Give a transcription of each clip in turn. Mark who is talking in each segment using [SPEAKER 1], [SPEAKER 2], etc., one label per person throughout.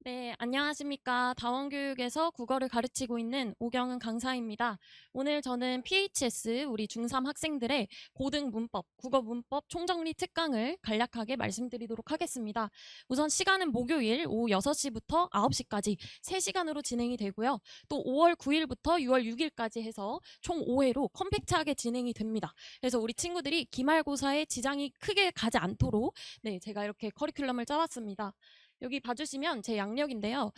[SPEAKER 1] 네, 안녕하십니까. 다원교육에서 국어를 가르치고 있는 오경은 강사입니다. 오늘 저는 PHS 우리 중3 학생들의 고등 문법, 국어 문법 총정리 특강을 간략하게 말씀드리도록 하겠습니다. 우선 시간은 목요일 오후 6시부터 9시까지 3시간으로 진행이 되고요. 또 5월 9일부터 6월 6일까지 해서 총 5회로 컴팩트하게 진행이 됩니다. 그래서 우리 친구들이 기말고사에 지장이 크게 가지 않도록 제가 이렇게 커리큘럼을 짜왔습니다. 여기 봐주시면 제 양력인데요.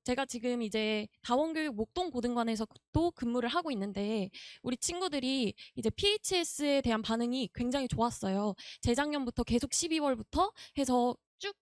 [SPEAKER 1] 제가 지금 이제 다원교육 목동고등관에서 또 근무를 하고 있는데 우리 친구들이 이제 PHS에 대한 반응이 굉장히 좋았어요. 재작년부터 계속 12월부터 해서 쭉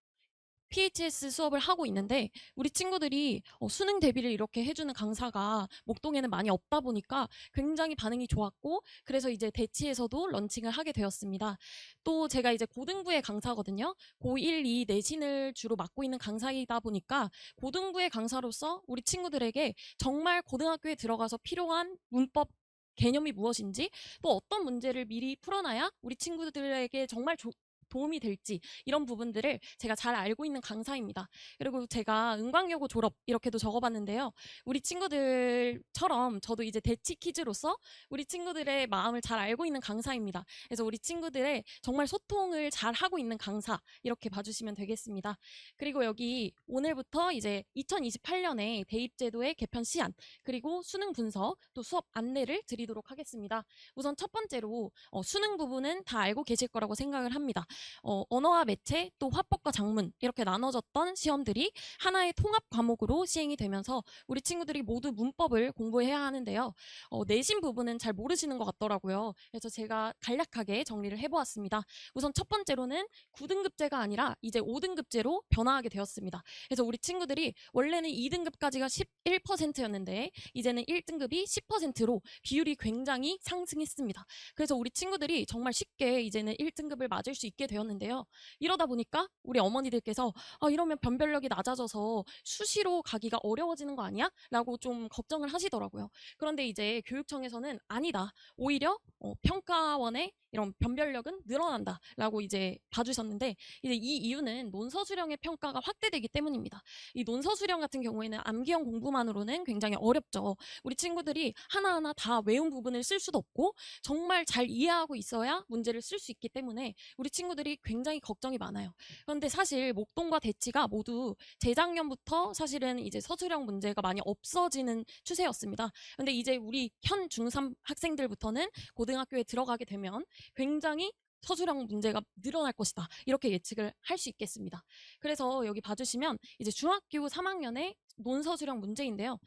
[SPEAKER 1] PHS 수업을 하고 있는데 우리 친구들이 수능 대비를 이렇게 해주는 강사가 목동에는 많이 없다 보니까 굉장히 반응이 좋았고 그래서 이제 대치에서도 런칭을 하게 되었습니다. 또 제가 이제 고등부의 강사거든요. 고1, 2 내신을 주로 맡고 있는 강사이다 보니까 고등부의 강사로서 우리 친구들에게 정말 고등학교에 들어가서 필요한 문법 개념이 무엇인지 또 어떤 문제를 미리 풀어놔야 우리 친구들에게 정말 도움이 될지 이런 부분들을 제가 잘 알고 있는 강사입니다. 그리고 제가 은광여고 졸업 이렇게도 적어봤는데요. 우리 친구들처럼 저도 이제 대치 퀴즈로서 우리 친구들의 마음을 잘 알고 있는 강사입니다. 그래서 우리 친구들의 정말 소통을 잘 하고 있는 강사 이렇게 봐주시면 되겠습니다. 그리고 여기 오늘부터 이제 2028년에 대입제도의 개편 시한 그리고 수능 분석 또 수업 안내를 드리도록 하겠습니다. 우선 첫 번째로 수능 부분은 다 알고 계실 거라고 생각을 합니다. 언어와 매체 또 화법과 작문 이렇게 나눠졌던 시험들이 하나의 통합 과목으로 시행이 되면서 우리 친구들이 모두 문법을 공부해야 하는데요. 내신 부분은 잘 모르시는 것 같더라고요. 그래서 제가 간략하게 정리를 해보았습니다. 우선 첫 번째로는 9등급제가 아니라 이제 5등급제로 변화하게 되었습니다. 그래서 우리 친구들이 원래는 2등급까지가 11%였는데 이제는 1등급이 10%로 비율이 굉장히 상승했습니다. 그래서 우리 친구들이 정말 쉽게 이제는 1등급을 맞을 수 있게 되었는데요. 이러다 보니까 우리 어머니들께서 이러면 변별력이 낮아져서 수시로 가기가 어려워지는 거 아니야? 라고 좀 걱정을 하시더라고요. 그런데 이제 교육청에서는 아니다. 오히려 평가원의 이런 변별력은 늘어난다 라고 이제 봐주셨는데 이제 이 이유는 논서 수령의 평가가 확대되기 때문입니다. 이 논서 수령 같은 경우에는 암기형 공부만으로는 굉장히 어렵죠. 우리 친구들이 하나하나 다 외운 부분을 쓸 수도 없고 정말 잘 이해하고 있어야 문제를 쓸 수 있기 때문에 우리 친구들이 굉장히 걱정이 많아요. 그런데 사실 목동과 대치가 모두 재작년부터 사실은 이제 서술형 문제가 많이 없어지는 추세였습니다. 그런데 이제 우리 현 중3 학생들부터는 고등학교에 들어가게 되면 굉장히 서술형 문제가 늘어날 것이다. 이렇게 예측을 할 수 있겠습니다. 그래서 여기 봐주시면 이제 중학교 3학년의 논서술형 문제인데요.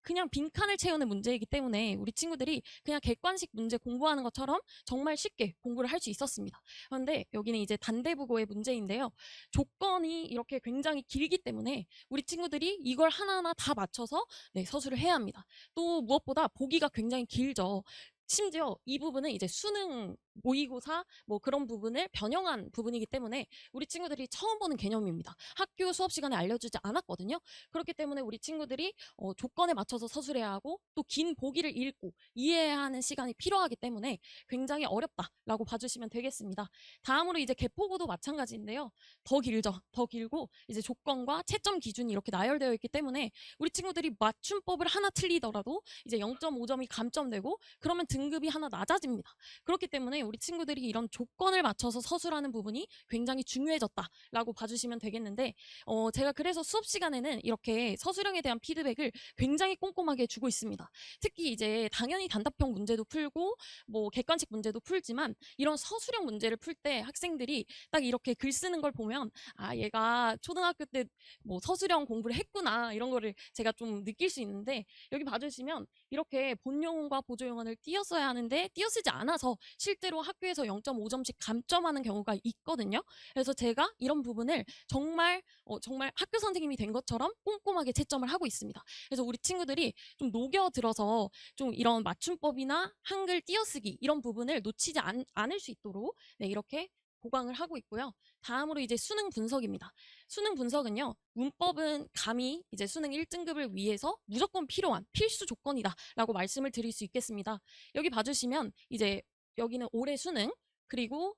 [SPEAKER 1] 그냥 빈칸을 채우는 문제이기 때문에 우리 친구들이 그냥 객관식 문제 공부하는 것처럼 정말 쉽게 공부를 할 수 있었습니다. 그런데 여기는 이제 단대국어의 문제인데요. 조건이 이렇게 굉장히 길기 때문에 우리 친구들이 이걸 하나하나 다 맞춰서 서술을 해야 합니다. 또 무엇보다 보기가 굉장히 길죠. 심지어 이 부분은 이제 수능 모의고사 뭐 그런 부분을 변형한 부분이기 때문에 우리 친구들이 처음 보는 개념입니다. 학교 수업 시간에 알려주지 않았거든요. 그렇기 때문에 우리 친구들이 조건에 맞춰서 서술해야 하고 또 긴 보기를 읽고 이해해야 하는 시간이 필요하기 때문에 굉장히 어렵다라고 봐주시면 되겠습니다. 다음으로 이제 개포고도 마찬가지인데요. 더 길죠. 더 길고 이제 조건과 채점 기준이 이렇게 나열되어 있기 때문에 우리 친구들이 맞춤법을 하나 틀리더라도 이제 0.5점이 감점되고 그러면 등급이 하나 낮아집니다. 그렇기 때문에 우리 친구들이 이런 조건을 맞춰서 서술하는 부분이 굉장히 중요해졌다라고 봐주시면 되겠는데 제가 그래서 수업 시간에는 이렇게 서술형에 대한 피드백을 굉장히 꼼꼼하게 주고 있습니다. 특히 이제 당연히 단답형 문제도 풀고 뭐 객관식 문제도 풀지만 이런 서술형 문제를 풀 때 학생들이 딱 이렇게 글 쓰는 걸 보면 얘가 초등학교 때 뭐 서술형 공부를 했구나 이런 거를 제가 좀 느낄 수 있는데 여기 봐주시면 이렇게 본용어과 보조용어를 띄었어야 하는데 띄어쓰지 않아서 실제로 학교에서 0.5점씩 감점하는 경우가 있거든요. 그래서 제가 이런 부분을 정말 학교 선생님이 된 것처럼 꼼꼼하게 채점을 하고 있습니다. 그래서 우리 친구들이 좀 녹여들어서 좀 이런 맞춤법이나 한글 띄어쓰기 이런 부분을 놓치지 않을 수 있도록 이렇게 보강을 하고 있고요. 다음으로 이제 수능 분석입니다. 수능 분석은요. 문법은 감히 이제 수능 1등급을 위해서 무조건 필요한 필수 조건이다라고 말씀을 드릴 수 있겠습니다. 여기 봐주시면 이제 여기는 올해 수능 그리고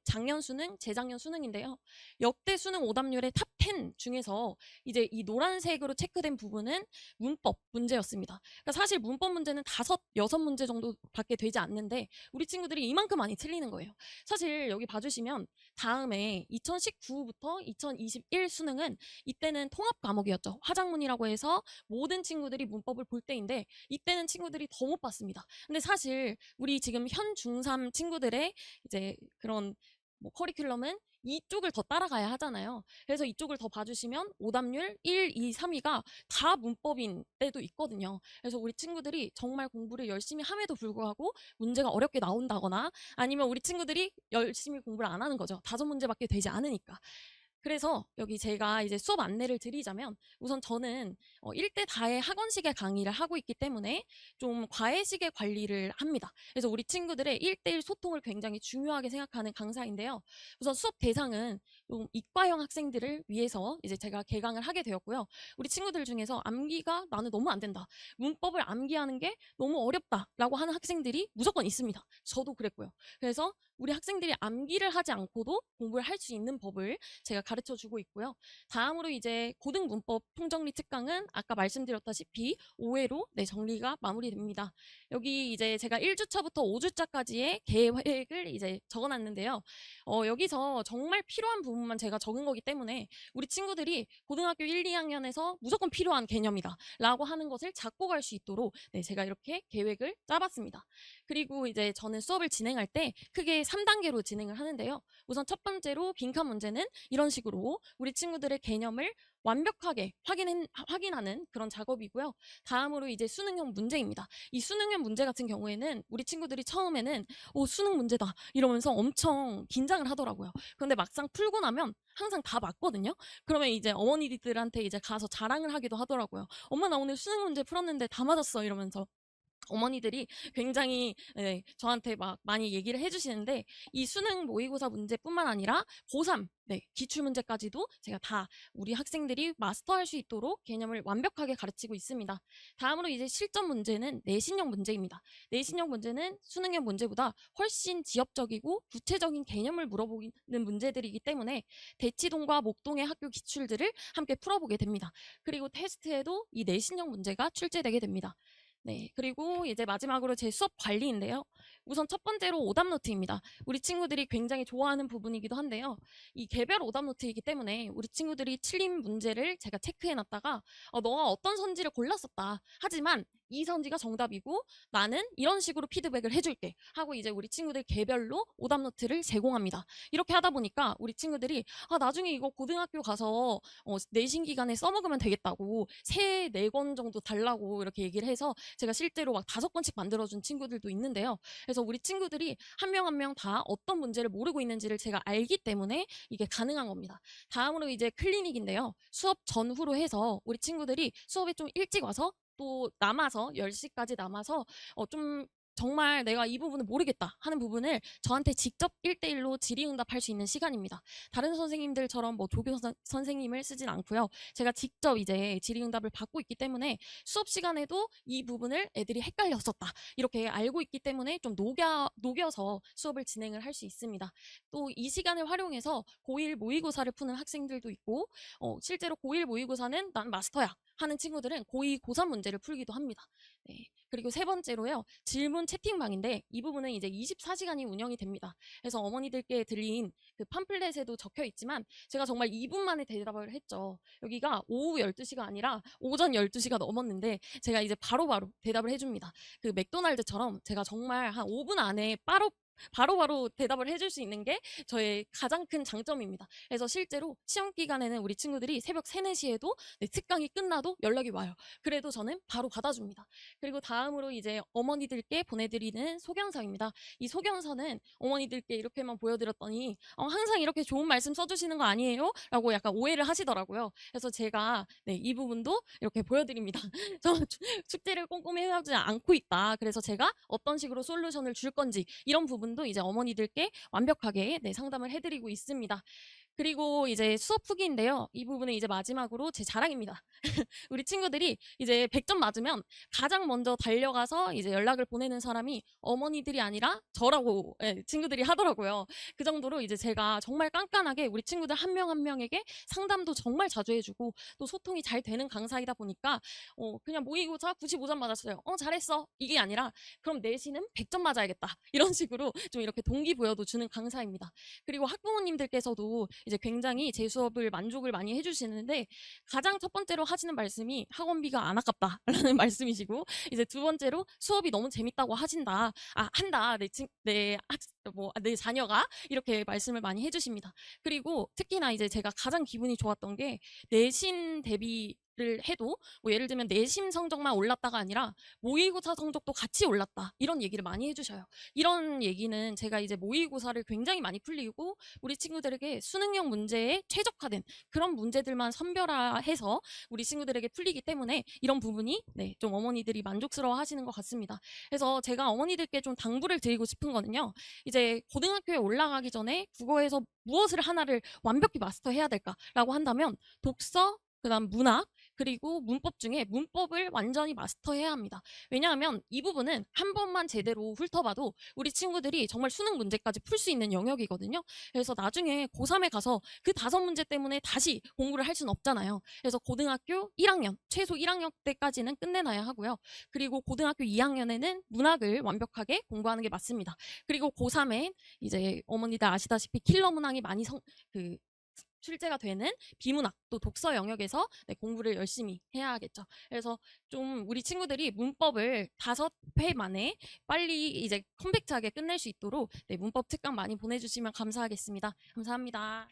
[SPEAKER 1] 작년 수능, 재작년 수능인데요. 역대 수능 오답률의 탑 10 중에서 이제 이 노란색으로 체크된 부분은 문법 문제였습니다. 그러니까 사실 문법 문제는 5, 6문제 정도밖에 되지 않는데 우리 친구들이 이만큼 많이 틀리는 거예요. 사실 여기 봐주시면 다음에 2019부터 2021 수능은 이때는 통합 과목이었죠. 화작문이라고 해서 모든 친구들이 문법을 볼 때인데 이때는 친구들이 더 못 봤습니다. 근데 사실 우리 지금 현 중3 친구들의 이제 그런 뭐 커리큘럼은 이쪽을 더 따라가야 하잖아요. 그래서 이쪽을 더 봐주시면 오답률 1, 2, 3위가 다 문법인 때도 있거든요. 그래서 우리 친구들이 정말 공부를 열심히 함에도 불구하고 문제가 어렵게 나온다거나 아니면 우리 친구들이 열심히 공부를 안 하는 거죠. 5문제밖에 되지 않으니까. 그래서 여기 제가 이제 수업 안내를 드리자면 우선 저는 1대 다의 학원식의 강의를 하고 있기 때문에 좀 과외식의 관리를 합니다. 그래서 우리 친구들의 1대1 소통을 굉장히 중요하게 생각하는 강사인데요. 우선 수업 대상은 좀 이과형 학생들을 위해서 이제 제가 개강을 하게 되었고요. 우리 친구들 중에서 암기가 나는 너무 안 된다. 문법을 암기하는 게 너무 어렵다라고 하는 학생들이 무조건 있습니다. 저도 그랬고요. 그래서 우리 학생들이 암기를 하지 않고도 공부를 할 수 있는 법을 제가 가르쳐 주고 있고요. 다음으로 이제 고등문법 통정리 특강은 아까 말씀드렸다시피 5회로 정리가 마무리됩니다. 여기 이제 제가 1주차부터 5주차까지의 계획을 이제 적어놨는데요. 여기서 정말 필요한 부분만 제가 적은 거기 때문에 우리 친구들이 고등학교 1, 2학년에서 무조건 필요한 개념이다 라고 하는 것을 잡고 갈 수 있도록 제가 이렇게 계획을 짜봤습니다. 그리고 이제 저는 수업을 진행할 때 크게 3단계로 진행을 하는데요. 우선 첫 번째로 빈칸 문제는 이런 식으로 우리 친구들의 개념을 완벽하게 확인하는 그런 작업이고요. 다음으로 이제 수능형 문제입니다. 이 수능형 문제 같은 경우에는 우리 친구들이 처음에는 수능 문제다 이러면서 엄청 긴장을 하더라고요. 그런데 막상 풀고 나면 항상 다 맞거든요. 그러면 이제 어머니들한테 이제 가서 자랑을 하기도 하더라고요. 엄마 나 오늘 수능 문제 풀었는데 다 맞았어 이러면서. 어머니들이 굉장히 저한테 막 많이 얘기를 해주시는데 이 수능 모의고사 문제뿐만 아니라 고3 기출 문제까지도 제가 다 우리 학생들이 마스터할 수 있도록 개념을 완벽하게 가르치고 있습니다. 다음으로 이제 실전 문제는 내신형 문제입니다. 내신형 문제는 수능형 문제보다 훨씬 지엽적이고 구체적인 개념을 물어보는 문제들이기 때문에 대치동과 목동의 학교 기출들을 함께 풀어보게 됩니다. 그리고 테스트에도 이 내신형 문제가 출제되게 됩니다. 그리고 이제 마지막으로 제 수업 관리인데요. 우선 첫 번째로 오답 노트입니다. 우리 친구들이 굉장히 좋아하는 부분이기도 한데요. 이 개별 오답 노트이기 때문에 우리 친구들이 틀린 문제를 제가 체크해놨다가 너가 어떤 선지를 골랐었다. 하지만 이 선지가 정답이고 나는 이런 식으로 피드백을 해줄게 하고 이제 우리 친구들 개별로 오답 노트를 제공합니다. 이렇게 하다 보니까 우리 친구들이 나중에 이거 고등학교 가서 내신 기간에 써먹으면 되겠다고 새 4권 정도 달라고 이렇게 얘기를 해서 제가 실제로 막 5권씩 만들어준 친구들도 있는데요. 그래서 우리 친구들이 한 명 한 명 다 어떤 문제를 모르고 있는지를 제가 알기 때문에 이게 가능한 겁니다. 다음으로 이제 클리닉인데요. 수업 전후로 해서 우리 친구들이 수업에 좀 일찍 와서 또 남아서 10시까지 남아서 좀 정말 내가 이 부분을 모르겠다 하는 부분을 저한테 직접 1대1로 질의응답할 수 있는 시간입니다. 다른 선생님들처럼 뭐 조교 선생님을 쓰진 않고요. 제가 직접 이제 질의응답을 받고 있기 때문에 수업 시간에도 이 부분을 애들이 헷갈렸었다 이렇게 알고 있기 때문에 좀 녹여서 수업을 진행을 할 수 있습니다. 또 이 시간을 활용해서 고1 모의고사를 푸는 학생들도 있고 실제로 고1 모의고사는 난 마스터야 하는 친구들은 고2, 고3 문제를 풀기도 합니다. 그리고 세 번째로요. 질문 채팅방인데 이 부분은 이제 24시간이 운영이 됩니다. 그래서 어머니들께 드린 그 팜플렛에도 적혀 있지만 제가 정말 2분 만에 대답을 했죠. 여기가 오후 12시가 아니라 오전 12시가 넘었는데 제가 이제 바로바로 대답을 해줍니다. 그 맥도날드처럼 제가 정말 한 5분 안에 바로바로 대답을 해줄 수 있는 게 저의 가장 큰 장점입니다. 그래서 실제로 시험 기간에는 우리 친구들이 새벽 3, 4시에도 특강이 끝나도 연락이 와요. 그래도 저는 바로 받아줍니다. 그리고 다음으로 이제 어머니들께 보내드리는 소견서입니다. 이 소견서는 어머니들께 이렇게만 보여드렸더니 항상 이렇게 좋은 말씀 써주시는 거 아니에요? 라고 약간 오해를 하시더라고요. 그래서 제가 이 부분도 이렇게 보여드립니다. 저 숙제를 꼼꼼히 해오지 않고 있다. 그래서 제가 어떤 식으로 솔루션을 줄 건지 이런 부분도 이제 어머니들께 완벽하게 상담을 해드리고 있습니다. 그리고 이제 수업 후기인데요. 이 부분은 이제 마지막으로 제 자랑입니다. 우리 친구들이 이제 100점 맞으면 가장 먼저 달려가서 이제 연락을 보내는 사람이 어머니들이 아니라 저라고 예, 친구들이 하더라고요. 그 정도로 이제 제가 정말 깐깐하게 우리 친구들 한 명 한 명에게 상담도 정말 자주 해주고 또 소통이 잘 되는 강사이다 보니까 그냥 모의고사 95점 맞았어요. 잘했어. 이게 아니라 그럼 내신은 100점 맞아야겠다. 이런 식으로 좀 이렇게 동기부여도 주는 강사입니다. 그리고 학부모님들께서도 이제 굉장히 제 수업을 만족을 많이 해주시는데 가장 첫 번째로 하시는 말씀이 학원비가 안 아깝다라는 말씀이시고 이제 두 번째로 수업이 너무 재밌다고 하신다. 한다. 내 자녀가 이렇게 말씀을 많이 해주십니다. 그리고 특히나 이제 제가 가장 기분이 좋았던 게 내신 대비를 해도 뭐 예를 들면 내신 성적만 올랐다가 아니라 모의고사 성적도 같이 올랐다. 이런 얘기를 많이 해주셔요. 이런 얘기는 제가 이제 모의고사를 굉장히 많이 풀리고 우리 친구들에게 수능형 문제에 최적화된 그런 문제들만 선별화해서 우리 친구들에게 풀리기 때문에 이런 부분이 네, 좀 어머니들이 만족스러워 하시는 것 같습니다. 그래서 제가 어머니들께 좀 당부를 드리고 싶은 거는요. 이제 고등학교에 올라가기 전에 국어에서 무엇을 하나를 완벽히 마스터해야 될까라고 한다면 독서, 그다음 문학, 그리고 문법 중에 문법을 완전히 마스터해야 합니다. 왜냐하면 이 부분은 한 번만 제대로 훑어봐도 우리 친구들이 정말 수능 문제까지 풀 수 있는 영역이거든요. 그래서 나중에 고3에 가서 그 5문제 때문에 다시 공부를 할 수는 없잖아요. 그래서 고등학교 1학년, 최소 1학년 때까지는 끝내놔야 하고요. 그리고 고등학교 2학년에는 문학을 완벽하게 공부하는 게 맞습니다. 그리고 고3에 이제 어머니들 아시다시피 킬러 문항이 많이 출제가 되는 비문학 또 독서 영역에서 네, 공부를 열심히 해야 하겠죠. 그래서 좀 우리 친구들이 문법을 5회 만에 빨리 이제 컴팩트하게 끝낼 수 있도록 네, 문법 특강 많이 보내주시면 감사하겠습니다. 감사합니다.